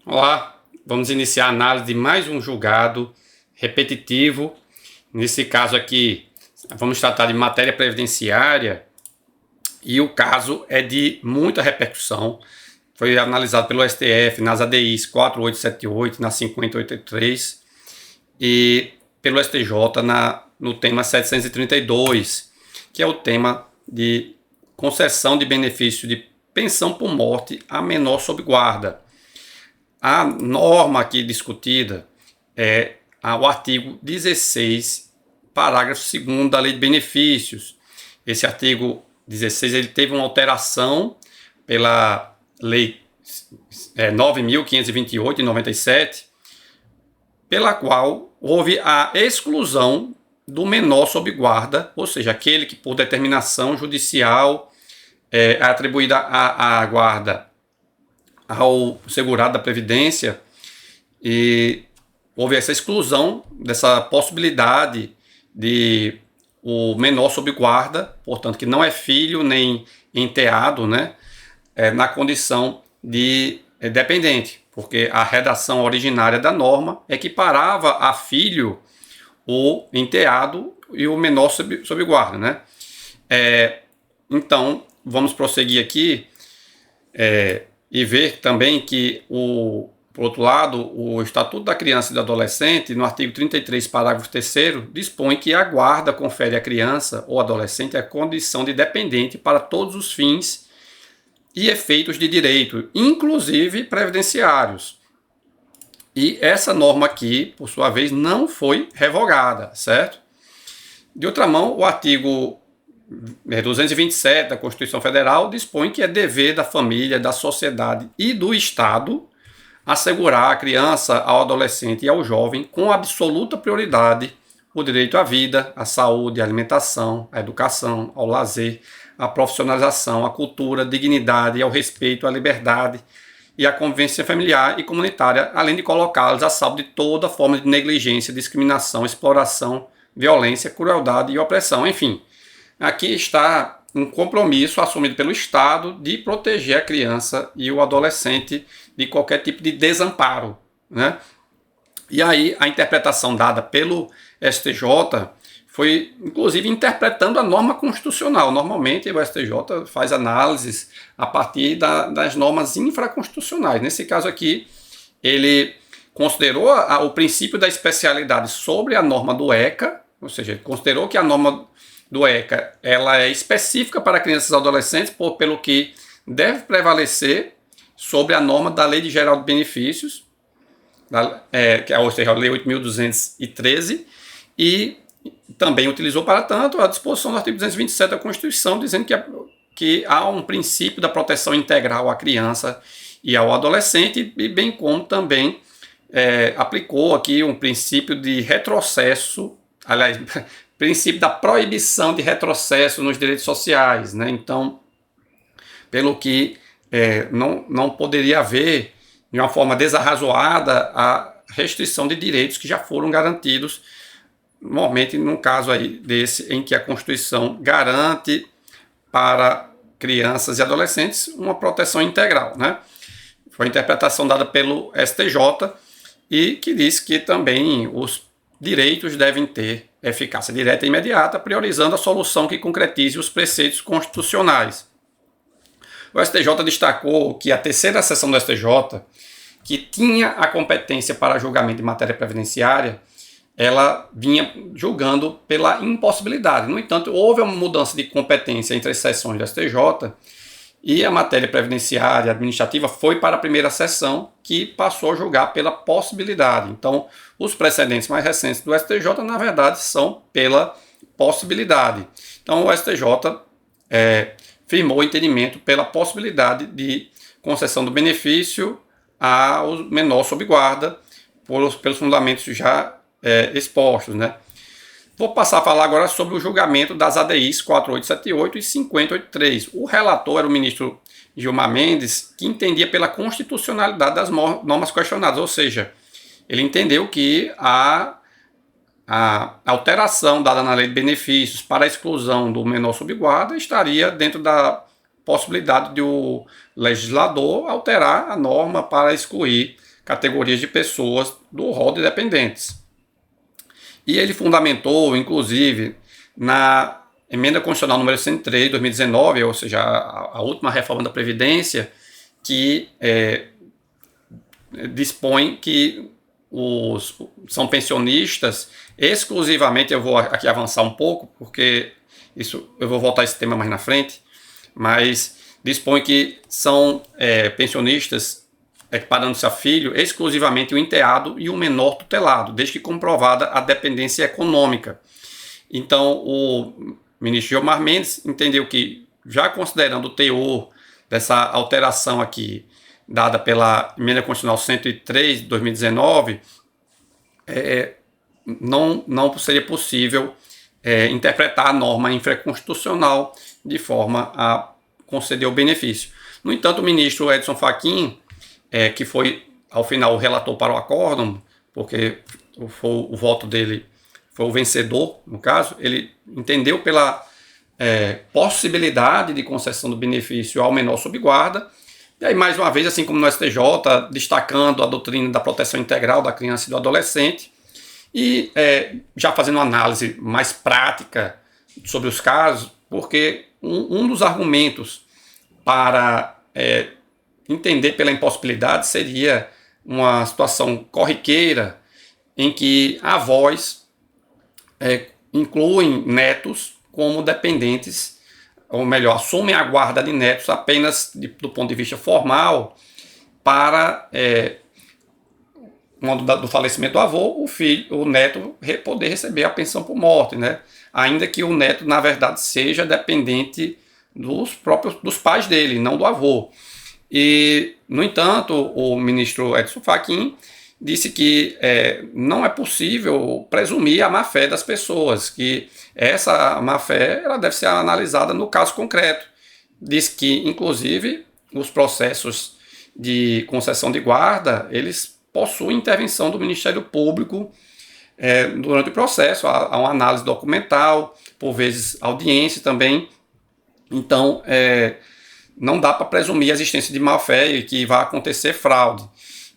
Olá, vamos iniciar a análise de mais um julgado repetitivo. Nesse caso aqui, vamos tratar de matéria previdenciária e o caso é de muita repercussão. Foi analisado pelo STF nas ADIs 4878, na 5083 e pelo STJ no tema 732, que é o tema de concessão de benefício de pensão por morte a menor sob guarda. A norma aqui discutida é o artigo 16, parágrafo 2º da Lei de Benefícios. Esse artigo 16 ele teve uma alteração pela Lei 9.528, de 97, pela qual houve a exclusão do menor sob guarda, ou seja, aquele que por determinação judicial é atribuída a guarda ao segurado da Previdência, e houve essa exclusão dessa possibilidade de o menor sob guarda, portanto, que não é filho nem enteado, né, na condição de dependente, porque a redação originária da norma equiparava a filho o enteado e o menor sob guarda, né? Então, vamos prosseguir aqui e ver também que, por outro lado, o Estatuto da Criança e do Adolescente, no artigo 33, parágrafo 3º, dispõe que a guarda confere à criança ou adolescente a condição de dependente para todos os fins e efeitos de direito, inclusive previdenciários. E essa norma aqui, por sua vez, não foi revogada, certo? De outra mão, o artigo 227 da Constituição Federal dispõe que é dever da família, da sociedade e do Estado assegurar à criança, ao adolescente e ao jovem, com absoluta prioridade, o direito à vida, à saúde, à alimentação, à educação, ao lazer, à profissionalização, à cultura, à dignidade, ao respeito, à liberdade e à convivência familiar e comunitária, além de colocá-los a salvo de toda forma de negligência, discriminação, exploração, violência, crueldade e opressão. Enfim, aqui está um compromisso assumido pelo Estado de proteger a criança e o adolescente de qualquer tipo de desamparo, né? E aí a interpretação dada pelo STJ foi, inclusive, interpretando a norma constitucional. Normalmente o STJ faz análises a partir das normas infraconstitucionais. Nesse caso aqui, ele considerou o princípio da especialidade sobre a norma do ECA, ou seja, ele considerou que a norma do ECA ela é específica para crianças e adolescentes, pelo que deve prevalecer sobre a norma da Lei Geral de Benefícios, ou seja, a Lei 8.213, e também utilizou, para tanto, a disposição do artigo 227 da Constituição, dizendo que há um princípio da proteção integral à criança e ao adolescente, e bem como também aplicou aqui um princípio de retrocesso, aliás, princípio da proibição de retrocesso nos direitos sociais, né? Então, pelo que não poderia haver, de uma forma desarrazoada, a restrição de direitos que já foram garantidos, normalmente num caso aí desse, em que a Constituição garante para crianças e adolescentes uma proteção integral, né? Foi a interpretação dada pelo STJ e que diz que também os direitos devem ter eficácia direta e imediata, priorizando a solução que concretize os preceitos constitucionais. O STJ destacou que a terceira seção do STJ, que tinha a competência para julgamento de matéria previdenciária, ela vinha julgando pela impossibilidade. No entanto, houve uma mudança de competência entre as seções do STJ e a matéria previdenciária administrativa foi para a primeira seção, que passou a julgar pela possibilidade. Então, os precedentes mais recentes do STJ, na verdade, são pela possibilidade. Então, o STJ firmou o entendimento pela possibilidade de concessão do benefício ao menor sob guarda, pelos fundamentos já expostos, né? Vou passar a falar agora sobre o julgamento das ADIs 4878 e 5083. O relator era o ministro Gilmar Mendes, que entendia pela constitucionalidade das normas questionadas, ou seja, ele entendeu que a alteração dada na lei de benefícios para a exclusão do menor sob guarda estaria dentro da possibilidade de o legislador alterar a norma para excluir categorias de pessoas do rol de dependentes. E ele fundamentou, inclusive, na emenda constitucional número 103 de 2019, ou seja, a última reforma da Previdência, que dispõe que são pensionistas exclusivamente, eu vou aqui avançar um pouco, porque eu vou voltar a esse tema mais na frente, mas dispõe que são pensionistas equiparando-se a filho exclusivamente o enteado e o menor tutelado, desde que comprovada a dependência econômica. Então, o ministro Gilmar Mendes entendeu que, já considerando o teor dessa alteração aqui, dada pela emenda constitucional 103 de 2019, não seria possível interpretar a norma infraconstitucional de forma a conceder o benefício. No entanto, o ministro Edson Fachin, que foi, ao final, o relator para o acórdão, porque o voto dele foi o vencedor, no caso, ele entendeu pela possibilidade de concessão do benefício ao menor sob guarda. E aí, mais uma vez, assim como no STJ, destacando a doutrina da proteção integral da criança e do adolescente, e já fazendo uma análise mais prática sobre os casos, porque um dos argumentos para entender pela impossibilidade seria uma situação corriqueira em que avós incluem netos como dependentes, ou melhor, assumem a guarda de netos apenas do ponto de vista formal para, do falecimento do avô, o neto poder receber a pensão por morte, né? Ainda que o neto, na verdade, seja dependente dos pais dele, não do avô. E, no entanto, o ministro Edson Fachin disse que não é possível presumir a má-fé das pessoas, que essa má-fé ela deve ser analisada no caso concreto. Diz que, inclusive, os processos de concessão de guarda, eles possuem intervenção do Ministério Público durante o processo, há uma análise documental, por vezes audiência também. Então, não dá para presumir a existência de má-fé e que vai acontecer fraude.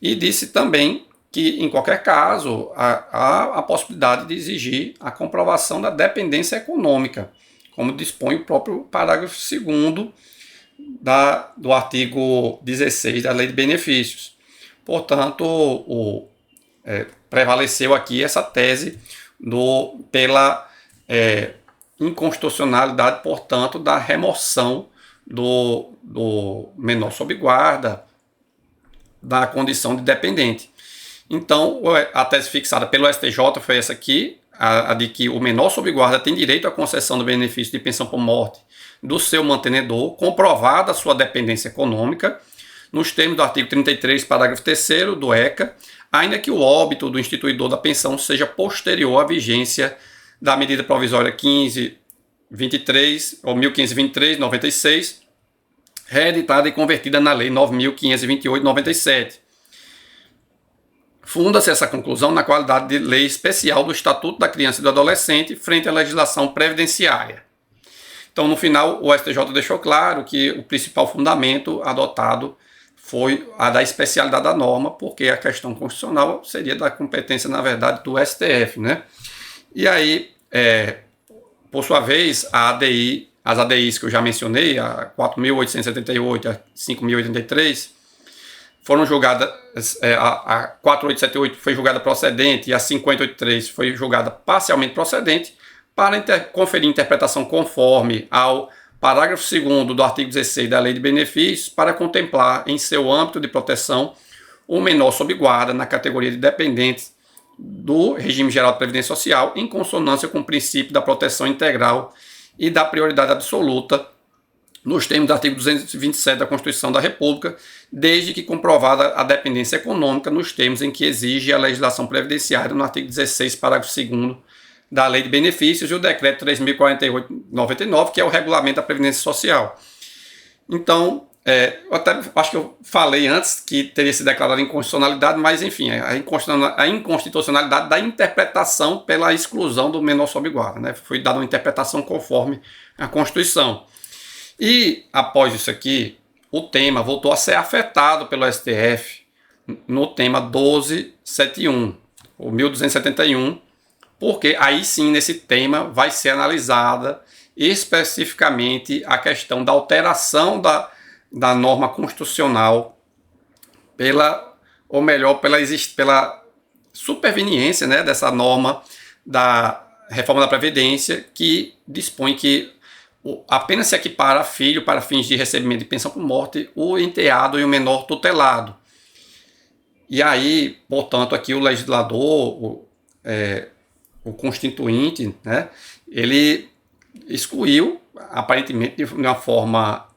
E disse também que, em qualquer caso, há a possibilidade de exigir a comprovação da dependência econômica, como dispõe o próprio parágrafo 2º do artigo 16 da Lei de Benefícios. Portanto, prevaleceu aqui essa tese pela inconstitucionalidade, portanto, da remoção do menor sob guarda da condição de dependente. Então, a tese fixada pelo STJ foi essa aqui, a de que o menor sob guarda tem direito à concessão do benefício de pensão por morte do seu mantenedor, comprovada a sua dependência econômica, nos termos do artigo 33, parágrafo 3º do ECA, ainda que o óbito do instituidor da pensão seja posterior à vigência da medida provisória 1523, ou 1523/96, reeditada e convertida na Lei 9.528/97. Funda-se essa conclusão na qualidade de lei especial do Estatuto da Criança e do Adolescente frente à legislação previdenciária. Então, no final, o STJ deixou claro que o principal fundamento adotado foi a da especialidade da norma, porque a questão constitucional seria da competência, na verdade, do STF, né? E aí, por sua vez, as ADIs que eu já mencionei, a 4.878 e a 5.083, foram julgadas, a 4878 foi julgada procedente e a 5083 foi julgada parcialmente procedente, para conferir interpretação conforme ao parágrafo 2º do artigo 16 da Lei de Benefícios, para contemplar em seu âmbito de proteção o menor sob guarda na categoria de dependentes do regime geral de previdência social, em consonância com o princípio da proteção integral e da prioridade absoluta, nos termos do artigo 227 da Constituição da República, desde que comprovada a dependência econômica nos termos em que exige a legislação previdenciária no artigo 16, parágrafo 2º da Lei de Benefícios e o Decreto 3.048/99, que é o Regulamento da Previdência Social. Então, eu até acho que eu falei antes que teria se declarado inconstitucionalidade, mas enfim, a inconstitucionalidade da interpretação pela exclusão do menor sob guarda, né? Foi dada uma interpretação conforme a Constituição. E, após isso aqui, o tema voltou a ser afetado pelo STF no tema 1271, ou 1271, porque aí sim, nesse tema, vai ser analisada especificamente a questão da alteração da norma constitucional ou melhor, pela superveniência, né, dessa norma da reforma da Previdência, que dispõe que apenas se equipara a filho para fins de recebimento de pensão por morte o enteado e o menor tutelado. E aí, portanto, aqui o legislador, o constituinte, né, ele excluiu, aparentemente de uma forma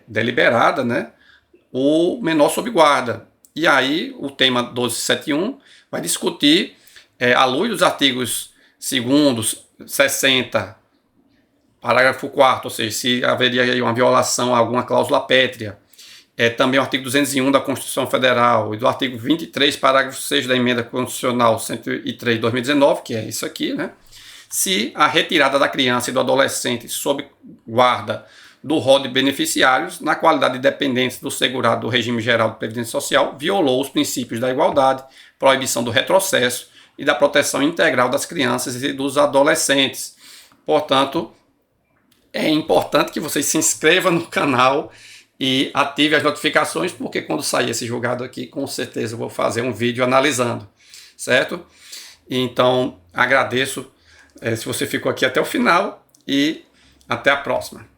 deliberada, né, o menor sob guarda. E aí o tema 1271 vai discutir, à luz dos artigos 2º, 60, parágrafo 4º, ou seja, se haveria aí uma violação a alguma cláusula pétrea, também o artigo 201 da Constituição Federal e do artigo 23, parágrafo 6 da Emenda Constitucional 103 de 2019, que é isso aqui, né? Se a retirada da criança e do adolescente sob guarda do rol de beneficiários, na qualidade de dependentes do segurado do regime geral de previdência social, violou os princípios da igualdade, proibição do retrocesso e da proteção integral das crianças e dos adolescentes. Portanto, é importante que vocês se inscrevam no canal e ative as notificações, porque quando sair esse julgado aqui, com certeza eu vou fazer um vídeo analisando, certo? Então, agradeço se você ficou aqui até o final e até a próxima.